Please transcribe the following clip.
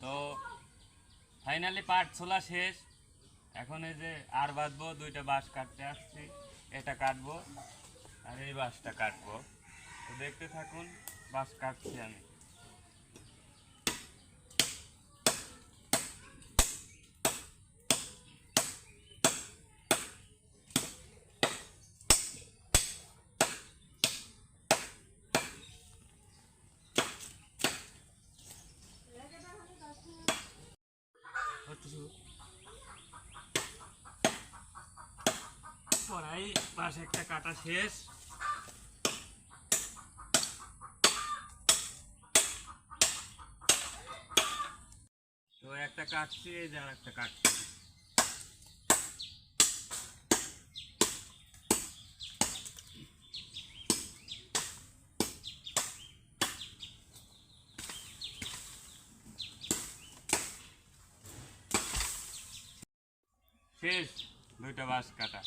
তো ফাইনালি পাট ছোলা শেষ। এখন এই যে আর বাঁধবো, দুইটা বাঁশ কাটতে আসছি, এটা কাটবো আর এই বাঁশটা কাটবো। তো দেখতে থাকুন, বাঁশ কাটছি আমি। পরাই বাঁশ একটা কাটা শেষ। তো একটা কাটছি, এই যে আর একটা কাটছি। শেষ দুইটা বাঁশ কাটা।